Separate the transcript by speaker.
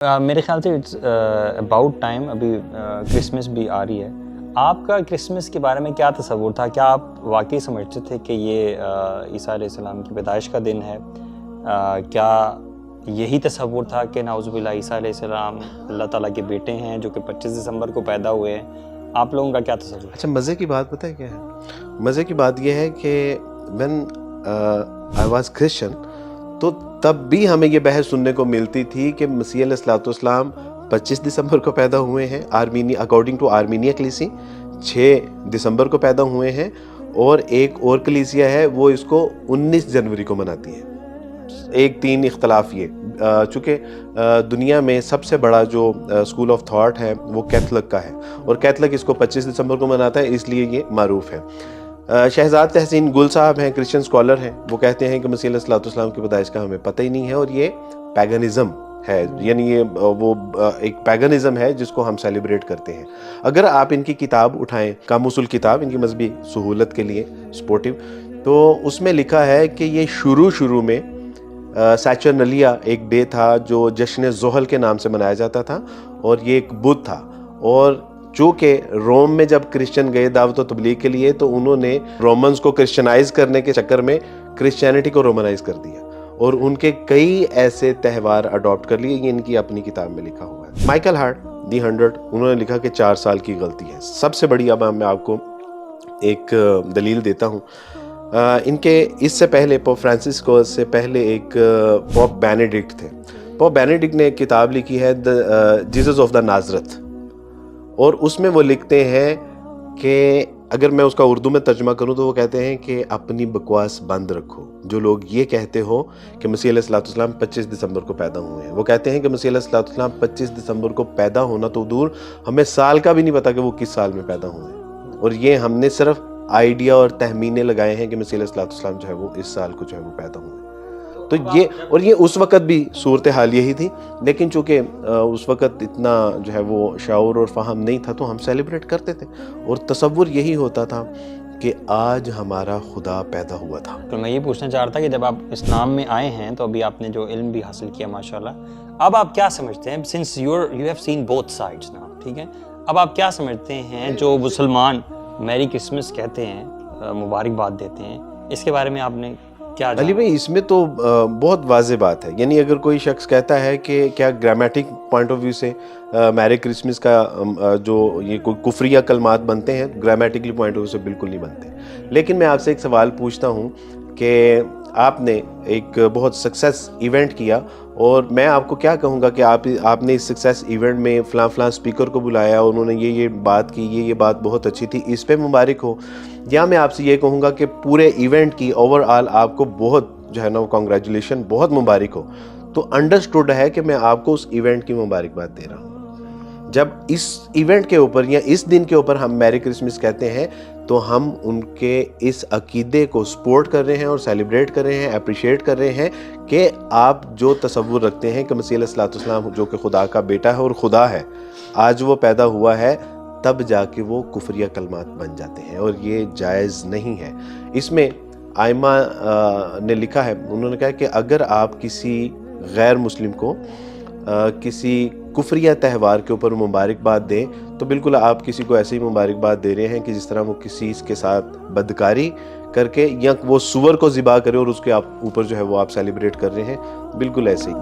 Speaker 1: میرے خیال سے اٹس اباؤٹ ٹائم، ابھی کرسمس بھی آ رہی ہے. آپ کا کرسمس کے بارے میں کیا تصور تھا؟ کیا آپ واقعی سمجھتے تھے کہ یہ عیسیٰ علیہ السلام کی پیدائش کا دن ہے؟ کیا یہی تصور تھا کہ نعوذ باللہ عیسیٰ علیہ السلام اللہ تعالیٰ کے بیٹے ہیں جو کہ 25 دسمبر کو پیدا ہوئے ہیں؟ آپ لوگوں کا کیا تصور ہے؟
Speaker 2: اچھا، مزے کی بات پتہ ہے کیا ہے؟ مزے کی بات یہ ہے کہ when I was Christian تو تب بھی ہمیں یہ بحث سننے کو ملتی تھی کہ مسیح علیہ السلام 25 دسمبر کو پیدا ہوئے ہیں، اکارڈنگ ٹو آرمینیا کلیسی 6 دسمبر کو پیدا ہوئے ہیں، اور ایک اور کلیسیا ہے وہ اس کو 19 جنوری کو مناتی ہے. ایک 3 اختلاف یہ چونکہ دنیا میں سب سے بڑا جو اسکول آف تھاٹ ہے وہ کیتھولک کا ہے، اور کیتھولک اس کو 25 دسمبر کو مناتا ہے، اس لیے یہ معروف ہے. شہزاد تحسین گل صاحب ہیں، کرسچن اسکالر ہیں، وہ کہتے ہیں کہ مسیح علیہ السلام کی پیدائش کا ہمیں پتہ ہی نہیں ہے، اور یہ پیگنزم ہے، یعنی یہ وہ ایک پیگنزم ہے جس کو ہم سیلیبریٹ کرتے ہیں. اگر آپ ان کی کتاب اٹھائیں، قاموس الکتاب، ان کی مذہبی سہولت کے لیے سپورٹیو، تو اس میں لکھا ہے کہ یہ شروع میں سیچرنلیا ایک ڈے تھا جو جشن زحل کے نام سے منایا جاتا تھا، اور یہ ایک بدھ تھا. اور چونکہ روم میں جب کرسچن گئے دعوت و تبلیغ کے لیے تو انہوں نے رومنز کو کرسچنائز کرنے کے چکر میں کرسچینٹی کو رومنائز کر دیا، اور ان کے کئی ایسے تہوار اڈاپٹ کر لیے. یہ ان کی اپنی کتاب میں لکھا ہوا ہے. مائیکل ہارٹ دی 100 انہوں نے لکھا کہ 4 سال کی غلطی ہے. سب سے بڑی، اب میں آپ کو ایک دلیل دیتا ہوں. ان کے اس سے پہلے پوپ فرانسس کو سے پہلے ایک پوپ بینیڈکٹ تھے. پوپ بینیڈکٹ نے ایک کتاب لکھی ہے جیزس آف دا نازرت، اور اس میں وہ لکھتے ہیں کہ اگر میں اس کا اردو میں ترجمہ کروں تو وہ کہتے ہیں کہ اپنی بکواس بند رکھو. جو لوگ یہ کہتے ہو کہ مسیح علیہ السلام 25 دسمبر کو پیدا ہوئے ہیں، وہ کہتے ہیں کہ مسیح علیہ السلام 25 دسمبر کو پیدا ہونا تو دور، ہمیں سال کا بھی نہیں پتا کہ وہ کس سال میں پیدا ہوئے ہیں، اور یہ ہم نے صرف آئیڈیا اور تخمینے لگائے ہیں کہ مسیح علیہ السلام جو ہے وہ اس سال کو جو ہے وہ پیدا ہوئے. تو یہ اس وقت بھی صورتحال یہی تھی، لیکن چونکہ اس وقت اتنا جو ہے وہ شعور اور فہم نہیں تھا تو ہم سیلیبریٹ کرتے تھے، اور تصور یہی ہوتا تھا کہ آج ہمارا خدا پیدا ہوا تھا.
Speaker 1: تو میں یہ پوچھنا چاہ رہا تھا کہ جب آپ اسلام میں آئے ہیں تو ابھی آپ نے جو علم بھی حاصل کیا ماشاءاللہ، اب آپ کیا سمجھتے ہیں؟ Since you have seen both sides نا، ٹھیک ہے، اب آپ کیا سمجھتے ہیں جو مسلمان میری کرسمس کہتے ہیں، مبارکباد دیتے ہیں، اس کے بارے میں آپ نے کیا جانا؟
Speaker 2: علی بھائی، اس میں تو بہت واضح بات ہے. یعنی اگر کوئی شخص کہتا ہے کہ کیا گرامیٹک پوائنٹ آف ویو سے میری کرسمس کا جو یہ کوئی کفریہ کلمات بنتے ہیں، گرامیٹکلی پوائنٹ آف ویو سے بالکل نہیں بنتے. لیکن میں آپ سے ایک سوال پوچھتا ہوں کہ آپ نے ایک بہت سکسیس ایونٹ کیا، اور میں آپ کو کیا کہوں گا کہ آپ نے اس سکسیس ایونٹ میں فلاں اسپیکر کو بلایا، انہوں نے یہ بات کی، یہ بات بہت اچھی تھی، اس پہ مبارک ہو. یا میں آپ سے یہ کہوں گا کہ پورے ایونٹ کی اوور آل آپ کو بہت جو ہے نا کانگریچولیشن، بہت مبارک ہو. تو انڈرسٹوڈ ہے کہ میں آپ کو اس ایونٹ کی مبارکباد دے رہا ہوں. جب اس ایونٹ کے اوپر یا اس دن کے اوپر ہم میری کرسمس کہتے ہیں تو ہم ان کے اس عقیدے کو سپورٹ کر رہے ہیں اور سیلیبریٹ کر رہے ہیں، اپریشیٹ کر رہے ہیں کہ آپ جو تصور رکھتے ہیں کہ مسیح علیہ السلام جو کہ خدا کا بیٹا ہے اور خدا ہے، آج وہ پیدا ہوا ہے، تب جا کے وہ کفریہ کلمات بن جاتے ہیں، اور یہ جائز نہیں ہے. اس میں آئمہ نے لکھا ہے، انہوں نے کہا کہ اگر آپ کسی غیر مسلم کو کسی کفریہ تہوار کے اوپر مبارکباد دیں تو بالکل آپ کسی کو ایسے ہی مبارکباد دے رہے ہیں کہ جس طرح وہ کسی کے ساتھ بدکاری کر کے یا وہ سور کو ذبح کرے اور اس کے اوپر جو ہے وہ آپ سیلیبریٹ کر رہے ہیں، بالکل ایسے ہی.